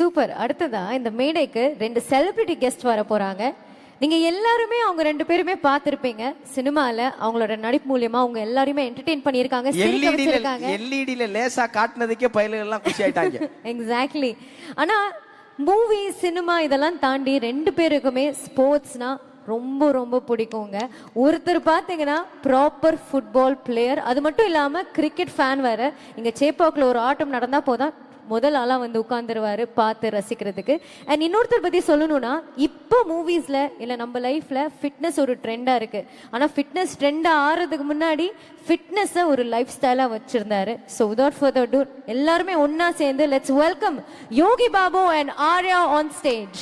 Super. அடுத்ததா இந்த மேடைக்கு 2 செலிபிரிட்டி கெஸ்ட் வர போறாங்க. நீங்க எல்லாருமே அவங்க 2 பேருமே பார்த்திருப்பீங்க. சினிமால அவங்களோட நடிப்பு மூலியமா அவங்க எல்லாரையுமே என்டர்டெயின் பண்ணியிருக்காங்க, சிரிக்க வச்சிருக்காங்க. எல்இடில லேசா காட்டுனதுக்கே பையலுங்க எல்லாம் குஷி ஆயிட்டாங்க. எக்ஸாக்ட்லி. ஆனா மூவி, சினிமா இதெல்லாம் தாண்டி 2 பேருக்குமே ஸ்போர்ட்ஸ்னா ரொம்ப ரொம்ப பிடிக்குங்க. ஒருத்தர் பார்த்தீங்கன்னா ப்ராப்பர் ஃபுட்பால் பிளேயர், அது மட்டும் இல்லாமல் கிரிக்கெட் ஃபேன் வேற. இங்கே சேப்பாக்கில் ஒரு ஆட்டம் நடந்தால் போதான் முதல் ஆளாக வந்து உட்காந்துருவாரு பார்த்து ரசிக்கிறதுக்கு. அண்ட் இன்னொருத்தர் பற்றி சொல்லணும்னா, இப்போ மூவிஸில் இல்லை நம்ம லைஃப்பில் ஃபிட்னஸ் ஒரு ட்ரெண்டாக இருக்குது. ஆனால் ஃபிட்னஸ் ட்ரெண்டாக ஆகிறதுக்கு முன்னாடி ஃபிட்னஸை ஒரு லைஃப் ஸ்டைலாக வச்சுருந்தாரு. ஸோ விதவுட் ஃபர்தர் டு எல்லாருமே ஒன்றா சேர்ந்து let's welcome Yogi Babu and Arya on stage.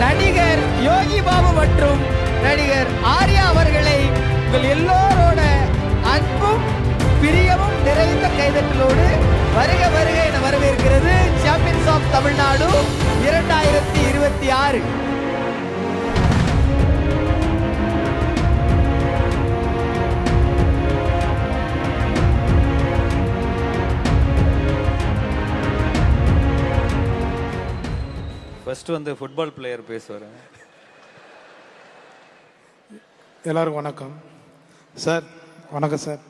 நடிகர் யோகி பாபு மற்றும் நடிகர் ஆர்யா அவர்களை உங்கள் எல்லோரோட அன்பும் பிரியமும் நிறைந்த கைதட்டலோடு வருக வருக என வரவேற்கிறது சாம்பியன்ஸ் ஆஃப் தமிழ்நாடு 2026. ஃபர்ஸ்ட் வந்து ஃபுட்பால் பிளேயர் பேசுவார். எல்லாருக்கும் வணக்கம் சார். வணக்கம் சார்.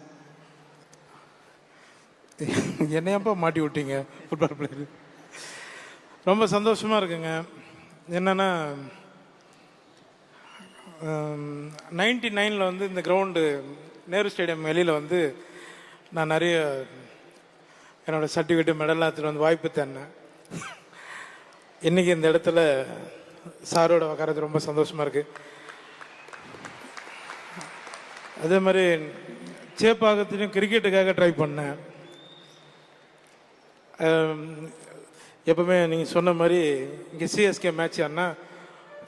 என்னையப்பா மாட்டி விட்டீங்க ஃபுட்பால் பிளேயர். ரொம்ப சந்தோஷமாக இருக்குங்க. என்னென்னா 99 வந்து இந்த கிரவுண்டு நேரு ஸ்டேடியம் வெளியில் வந்து நான் நிறைய என்னோடய சர்டிஃபிகேட்டு மெடல் எடுத்துகிட்டு வந்து வாய்ப்பு தந்தேன். இன்றைக்கி இந்த இடத்துல சாரோட உக்காரது ரொம்ப சந்தோஷமாக இருக்குது. அதே மாதிரி சேப்பாக்கத்துலேயும் கிரிக்கெட்டுக்காக ட்ரை பண்ணேன். எப்பவுமே நீங்கள் சொன்ன மாதிரி இங்கே சிஎஸ்கே மேட்ச் ஆனா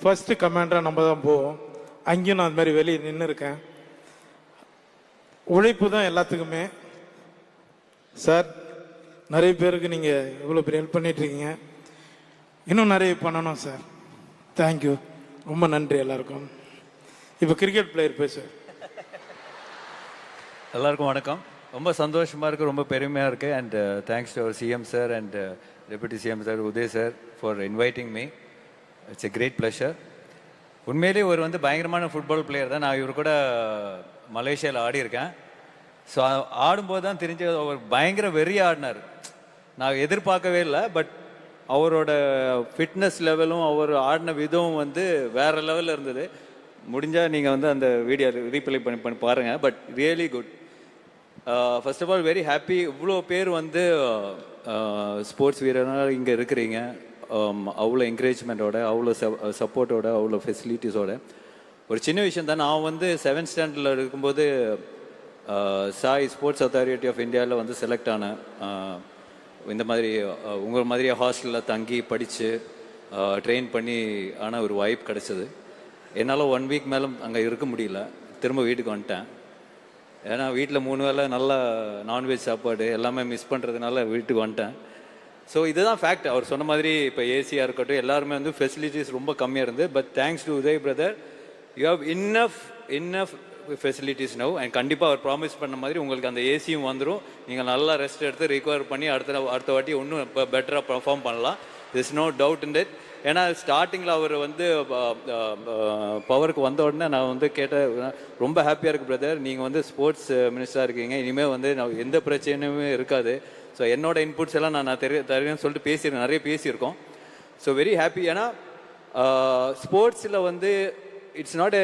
ஃபஸ்ட்டு கமாண்டராக நம்ம தான் போவோம். அங்கேயும் நான் அது மாதிரி வெளியே நின்று இருக்கேன். உழைப்பு தான் எல்லாத்துக்குமே. சார், நிறைய பேருக்கு நீங்கள் இவ்வளோ பெரிய ஹெல்ப் பண்ணிகிட்ருக்கீங்க. இன்னும் நிறைய பண்ணணும் சார். தேங்க்யூ, ரொம்ப நன்றி எல்லாருக்கும். இப்போ கிரிக்கெட் பிளேயர் பேசு. எல்லாருக்கும் வணக்கம். ரொம்ப சந்தோஷமாக இருக்குது, ரொம்ப பெருமையாக இருக்குது. And thanks to our CM sir and deputy CM sir Uday sir for inviting me. It's a great pleasure. உண்மையிலேயே ஒரு வந்து பயங்கரமான ஃபுட்பால் பிளேயர் தான். நான் இவர் கூட மலேசியாவில் ஆடியிருக்கேன். ஸோ ஆடும்போது தான் தெரிஞ்ச அவர் பயங்கர வெறி ஆடினார். நான் எதிர்பார்க்கவே இல்லை. பட் அவரோட ஃபிட்னஸ் லெவலும் அவர் ஆடின விதமும் வந்து வேறு லெவலில் இருந்தது. முடிஞ்சால் நீங்கள் வந்து அந்த வீடியோ ரீப்ளே பண்ணி பாருங்கள். But really good. First of all very happy. இவ்வளோ பேர் வந்து ஸ்போர்ட்ஸ் வீரராக இங்கே இருக்கிறீங்க. அவ்வளோ என்கரேஜ்மெண்ட்டோட, அவ்வளோ சப்போர்ட்டோட, அவ்வளோ ஃபெசிலிட்டிஸோட. ஒரு சின்ன விஷயம் தான். நான் வந்து 7th ஸ்டாண்டர்டில் இருக்கும்போது சாய் ஸ்போர்ட்ஸ் அத்தாரிட்டி ஆஃப் இந்தியாவில் வந்து செலக்ட் ஆனேன். இந்த மாதிரி உங்கள் மாதிரியே ஹாஸ்டலில் தங்கி படித்து ட்ரெயின் பண்ணி ஆனால் ஒரு வாய்ப்பு கிடச்சிது. என்னால் 1 வீக் மேலே அங்கே இருக்க முடியல. திரும்ப வீட்டுக்கு வந்துட்டேன். ஏன்னா வீட்டில் 3 வேளை நல்லா நான்வெஜ் சாப்பாடு எல்லாமே மிஸ் பண்ணுறதுனால வீட்டுக்கு வந்துட்டேன். ஸோ இதுதான் ஃபேக்ட். அவர் சொன்ன மாதிரி இப்போ ஏசியாக இருக்கட்டும், எல்லாருமே வந்து ஃபெசிலிட்டிஸ் ரொம்ப கம்மியாக இருந்தது. But thanks to Uday brother, you have enough facilities now. And கண்டிப்பாக அவர் ப்ராமிஸ் பண்ண மாதிரி உங்களுக்கு அந்த ஏசியும் வந்துடும். நீங்கள் நல்லா ரெஸ்ட் எடுத்து ரிகவர் பண்ணி அடுத்த வாட்டி இன்னும் இப்போ பெட்டராக பர்ஃபார்ம் பண்ணலாம். This no doubt in that. ஏன்னா ஸ்டார்டிங்கில் அவர் வந்து பவருக்கு வந்த உடனே நான் வந்து கேட்டேன், ரொம்ப ஹாப்பியாக இருக்குது பிரதர், நீங்கள் வந்து ஸ்போர்ட்ஸ் மினிஸ்டராக இருக்கீங்க, இனிமேல் வந்து நான் எந்த பிரச்சனையுமே இருக்காது. ஸோ என்னோட இன்புட்ஸ் எல்லாம் நான் தருவேன்னு சொல்லிட்டு நிறைய பேசியிருக்கோம். So very happy. ஏன்னா ஸ்போர்ட்ஸில் வந்து இட்ஸ் நாட்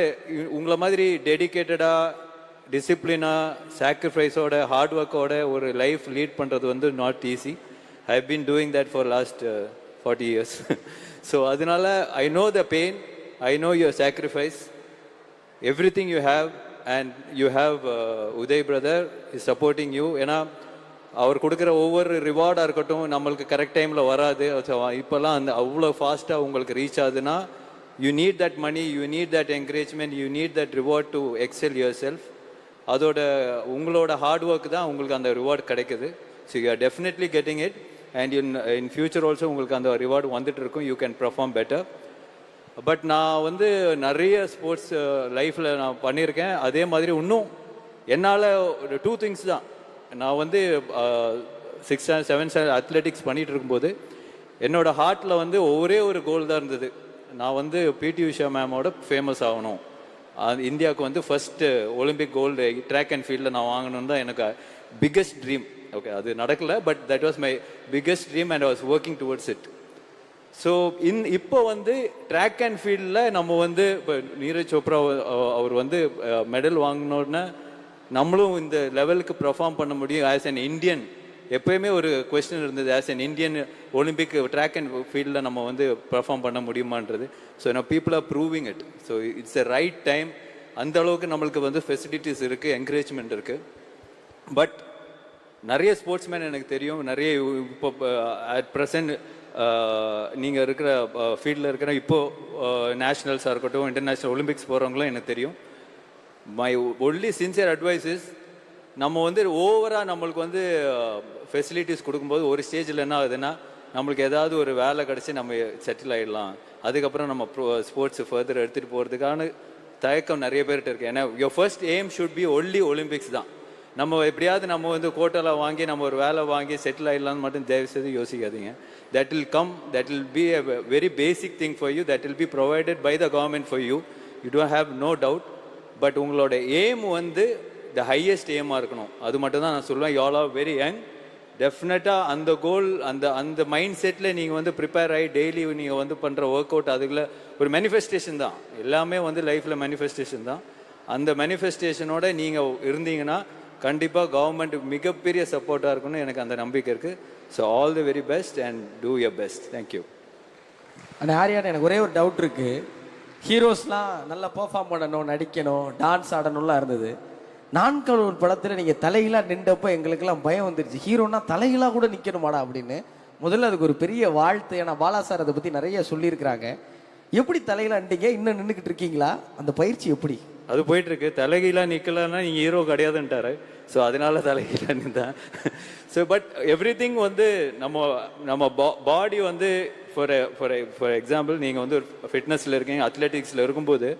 உங்களை மாதிரி டெடிக்கேட்டடாக, டிசிப்ளினாக, சாக்ரிஃபைஸோட, ஹார்ட் ஒர்க்கோட ஒரு லைஃப் லீட் பண்ணுறது வந்து not easy. I have been doing that for last 40 years. So அதனால I know the pain, I know your sacrifice, everything you have. And you have Uday brother is supporting you. ஏன்னா அவர் கொடுக்குற ஒவ்வொரு ரிவார்டாக இருக்கட்டும் நம்மளுக்கு correct டைமில் வராது. இப்போல்லாம் அந்த அவ்வளோ ஃபாஸ்ட்டாக உங்களுக்கு ரீச் ஆகுதுன்னா, you need that money, you need that encouragement, you need that reward to excel yourself. அதோட உங்களோட ஹார்ட் ஒர்க் தான் உங்களுக்கு அந்த ரிவார்ட் கிடைக்குது. So you are definitely getting it. And in future also உங்களுக்கு அந்த ரிவார்டு வந்துட்டு இருக்கும். You can perform better. But நான் வந்து நிறைய ஸ்போர்ட்ஸ் லைஃப்பில் நான் பண்ணியிருக்கேன். அதே மாதிரி இன்னும் என்னால் 2 things தான். நான் வந்து 6 7 அத்லெட்டிக்ஸ் பண்ணிட்டு இருக்கும்போது என்னோட ஹார்ட்டில் வந்து ஒரே ஒரு கோல் தான் இருந்தது. நான் வந்து பிடி உஷா மேமோட ஃபேமஸ் ஆகணும், இந்தியாவுக்கு வந்து first Olympic gold track and ஃபீல்டில் நான் வாங்கணும்னு தான் எனக்கு பிக்கஸ்ட் ட்ரீம். ஓகே, அது நடக்கலை, but that was my biggest dream and I was working towards it. So இப்போ வந்து ட்ராக் அண்ட் ஃபீல்டில் நம்ம வந்து இப்போ நீரஜ் சோப்ரா அவர் வந்து மெடல் வாங்கினோடனே நம்மளும் இந்த லெவலுக்கு பெர்ஃபார்ம் பண்ண முடியும் ஆஸ் அன் இந்தியன். எப்போயுமே ஒரு கொஸ்டின் இருந்தது, as an Indian Olympic track and ஃபீல்டில் நம்ம வந்து பெர்ஃபார்ம் பண்ண முடியுமான்றது. ஸோ நான் people are proving it. So it's a right time. அந்த அளவுக்கு நம்மளுக்கு வந்து ஃபெசிலிட்டிஸ் இருக்குது, என்கரேஜ்மெண்ட் இருக்குது. பட் நிறைய ஸ்போர்ட்ஸ்மேன் எனக்கு தெரியும், நிறைய இப்போ அட் ப்ரெசன்ட் நீங்கள் இருக்கிற ஃபீல்டில் இருக்கிற இப்போது நேஷ்னல்ஸாக இருக்கட்டும், இன்டர்நேஷ்னல் ஒலிம்பிக்ஸ் போகிறவங்களும் எனக்கு தெரியும். My only sincere advice is, நம்ம வந்து ஓவராக நம்மளுக்கு வந்து ஃபெசிலிட்டிஸ் கொடுக்கும்போது ஒரு ஸ்டேஜில் என்ன ஆகுதுன்னா, நம்மளுக்கு ஏதாவது ஒரு வேலை கிடச்சி நம்ம செட்டில் ஆகிடலாம், அதுக்கப்புறம் நம்ம ஸ்போர்ட்ஸ் ஃபர்தர் எடுத்துகிட்டு போகிறதுக்கான தயக்கம் நிறைய பேர்கிட்ட இருக்குது. ஏன்னா your first aim should be only Olympics தான். நம்ம எப்படியாவது நம்ம வந்து கோட்டெல்லாம் வாங்கி நம்ம ஒரு வேலை வாங்கி செட்டில் ஆகிடலான்னு மட்டும் தயவு செய்து யோசிக்காதீங்க. That will come, that will be a very basic thing for you, that will be provided by the government for you, you don't have no doubt. But உங்களோட எய்ம் வந்து த ஹையஸ்ட் எய்மாக இருக்கணும். அது மட்டும் தான் நான் சொல்லுவேன். You all are very young. டெஃபினட்டாக அந்த கோல், அந்த மைண்ட் செட்டில் நீங்கள் வந்து ப்ரிப்பேர் ஆகி டெய்லி நீங்கள் வந்து பண்ணுற ஒர்க் அவுட், அதுக்குள்ள ஒரு மேனிஃபெஸ்டேஷன் தான். எல்லாமே வந்து லைஃப்பில் மேனிஃபெஸ்டேஷன் தான். அந்த மேனிஃபெஸ்டேஷனோட நீங்கள் இருந்தீங்கன்னா கண்டிப்பாக கவர்மெண்ட் மிகப்பெரிய சப்போர்ட்டாக இருக்குன்னு எனக்கு அந்த நம்பிக்கை இருக்குது. So all the very best and two your best. Thank you. ஆனால் ஆரியான், எனக்கு ஒரே ஒரு டவுட் இருக்குது. ஹீரோஸ்லாம் நல்லா பெர்ஃபார்ம் பண்ணணும், நடிக்கணும், டான்ஸ் ஆடணும்லாம் இருந்தது. நான்காவது ஒரு படத்தில் நீங்கள் தலைகளாக நின்றப்போ எங்களுக்கெல்லாம் பயம் வந்துருச்சு. ஹீரோனா தலைகளாக கூட நிற்கணுமாடா அப்படின்னு. முதல்ல அதுக்கு ஒரு பெரிய வாழ்த்து. ஏன்னா பாலா சார் அதை பற்றி நிறைய சொல்லியிருக்கிறாங்க. எப்படி தலைகளாக நின்றீங்க? இன்னும் நின்றுக்கிட்டு இருக்கீங்களா? அந்த பயிற்சி எப்படி? அது போயிட்டு இருக்கு. தலைகீழாக நிற்கலன்னா நீங்கள் ஹீரோ கிடையாதுன்ட்டாரு. ஸோ அதனால தலைகீழாக நின்றேன். ஸோ பட் எவ்ரி திங் வந்து நம்ம பாடி வந்து ஃபார் எக்ஸாம்பிள் நீங்கள் வந்து ஒரு ஃபிட்னஸில் இருக்கீங்க, அத்லெட்டிக்ஸில் இருக்கும்போது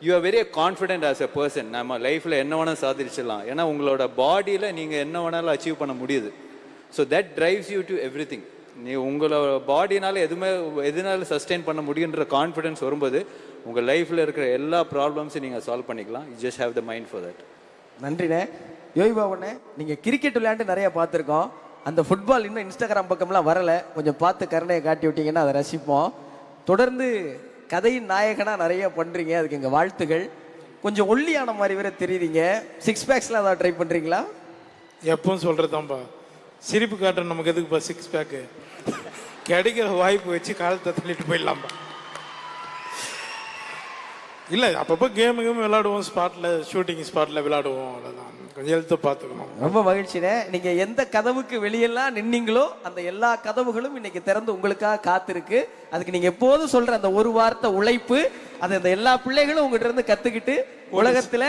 you are very confident as a person. நம்ம லைஃப்பில் என்ன வேணால் சாதிச்சிடலாம். ஏன்னா உங்களோட பாடியில் நீங்கள் என்ன வேணாலும் அச்சீவ் பண்ண முடியுது. So that drives you to every thing. நீ உங்களோட பாடினால எதுனாலும் சஸ்டெயின் பண்ண முடியுன்ற கான்ஃபிடென்ஸ் வரும்போது உங்கள் லைஃப்பில் இருக்கிற எல்லா ப்ராப்ளம்ஸையும் நீங்கள் சால்வ் பண்ணிக்கலாம். You just have the mind for that. நன்றிண்ணே. யோகி பாபுண்ணே, நீங்கள் கிரிக்கெட் விளையாண்டு நிறைய பார்த்துருக்கோம். அந்த ஃபுட்பால் இன்னும் இன்ஸ்டாகிராம் பக்கம்லாம் வரலை. கொஞ்சம் பார்த்து கருணையை காட்டி விட்டீங்கன்னா அதை ரசிப்போம். தொடர்ந்து கதையின் நாயகனாக நிறைய பண்ணுறீங்க, அதுக்கு எங்கள் வாழ்த்துகள். கொஞ்சம் ஒல்லியான மாதிரி வேற தெரியுறீங்க. 6 பேக்ஸ்லாம் ஏதாவது ட்ரை பண்ணுறீங்களா? எப்பவும் சொல்கிறதாம்பா, சிரிப்பு காட்டுற நமக்கு எதுக்குப்பா 6 பேக்கு? கிடைக்கிற வாய்ப்பு வச்சு காலத்தை தள்ளிட்டு போயிடலாம்பா. இல்லை, அப்பப்போ கேமு விளையாடுவோம், ஸ்பாட்டில் ஷூட்டிங் ஸ்பாட்டில் விளையாடுவோம், அவ்வளோதான். கொஞ்சம் ஹெல்த்தை பார்த்துக்கணும். ரொம்ப மகிழ்ச்சினே. நீங்கள் எந்த கதவுக்கு வெளியெல்லாம் நின்னீங்களோ அந்த எல்லா கதவுகளும் இன்னைக்கு திறந்து உங்களுக்காக காத்திருக்கு. அதுக்கு நீங்கள் எப்போதும் சொல்கிற அந்த ஒரு வார்த்தை உழைப்பு, அதை அந்த எல்லா பிள்ளைகளும் உங்கள்கிட்ட இருந்து கற்றுக்கிட்டு உலகத்தில்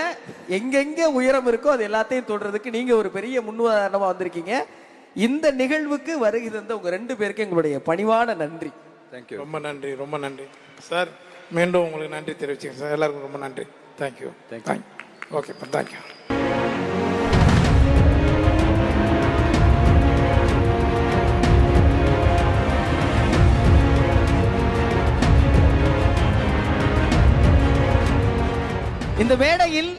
எங்கெங்கே உயரம் இருக்கோ அது எல்லாத்தையும் தொடுறதுக்கு நீங்கள் ஒரு பெரிய முன்னுதாரணமாக வந்திருக்கீங்க. இந்த நிகழ்வுக்கு வருகை தந்த உங்கள் 2 பேருக்கு எங்களுடைய பணிவான நன்றி. தேங்க்யூ. ரொம்ப நன்றி, ரொம்ப நன்றி சார். மீண்டும் உங்களுக்கு நன்றி தெரிவிச்சுக்கிறேன் சார். எல்லாருக்கும் ரொம்ப நன்றி. தேங்க்யூ. ஓகேப்பா, தேங்க்யூ. இந்த மேடையில்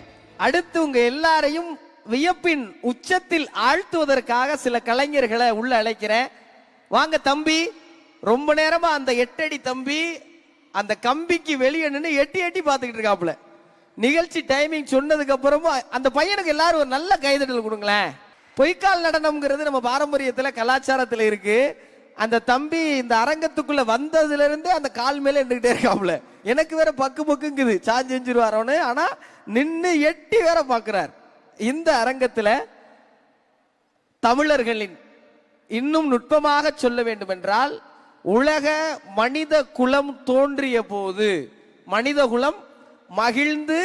அடுத்து உங்க எல்லாரையும் வியப்பின் உச்சத்தில் ஆழ்த்துவதற்காக சில கலைஞர்களை உள்ள அழைக்கிறேன். வாங்க தம்பி. ரொம்ப நேரமா அந்த 8 அடி தம்பி அந்த கம்பிக்கு வெளியே நின்று எட்டி பார்த்துக்கிட்டு இருக்காப்புல. நிகழ்ச்சி டைமிங் சொன்னதுக்கு அப்புறமும் அந்த பையனுக்கு எல்லாரும் ஒரு நல்ல கைதட்டல் கொடுங்களேன். பொய்க்கால் நடனம்ங்கிறது நம்ம பாரம்பரியத்துல கலாச்சாரத்துல இருக்கு. அந்த தம்பி இந்த அரங்கத்துக்குள்ள வந்ததுல இருந்தே அந்த கால் மேல நின்றுகிட்டே இருக்காப்புல. எனக்கு வேற பக்குங்குது, சாஞ்செஞ்சிருவாரோன்னு. ஆனா நின்று எட்டி வேற பாக்குறார். இந்த அரங்கத்துல தமிழர்களின் இன்னும் நுட்பமாக சொல்ல வேண்டும் என்றால், உலக மனித குலம் தோன்றிய போது மனித குலம் மகிழ்ந்து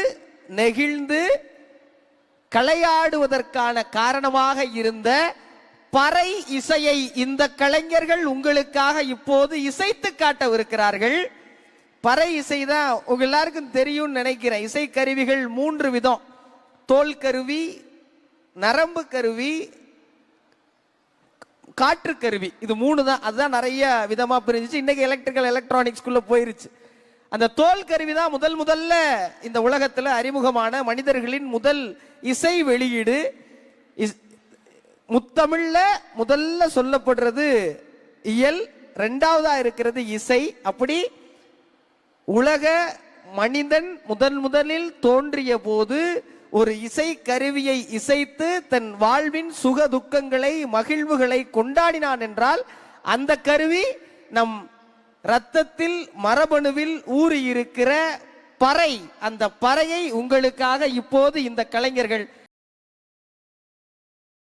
நெகிழ்ந்து களையாடுவதற்கான காரணமாக இருந்த பறை இசையை இந்த கலைஞர்கள் உங்களுக்காக இப்போது இசைத்து காட்டவிருக்கிறார்கள். பறை இசை தான் உங்க எல்லாருக்கும் தெரியும் நினைக்கிறேன். இசை கருவிகள் 3 விதம்: தோல் கருவி, நரம்பு கருவி, காற்று கருவி. இது 3 தான். அதுதான் நிறைய விதமா பிரிஞ்சிச்சு. இன்னைக்கு எலக்ட்ரிக்கல் எலக்ட்ரானிக்ஸ்குள்ள போயிருச்சு. அந்த தோல் கருவி தான் முதல்ல இந்த உலகத்துல அறிமுகமான மனிதர்களின் முதல் இசை வெளியீடு. முத்தமிழ்ல முதல்ல சொல்லப்படுறது இயல், 2வதா இருக்கிறது இசை. அப்படி உலக மனிதன் முதலில் தோன்றிய போது ஒரு இசை கருவியை இசைத்து தன் வாழ்வின் சுக துக்கங்களை மகிழ்வுகளை கொண்டாடினான் என்றால் அந்த கருவி நம் இரத்தத்தில் மரபணுவில் ஊறி இருக்கிற பறை. அந்த பறையை உங்களுக்காக இப்போது இந்த கலைஞர்கள்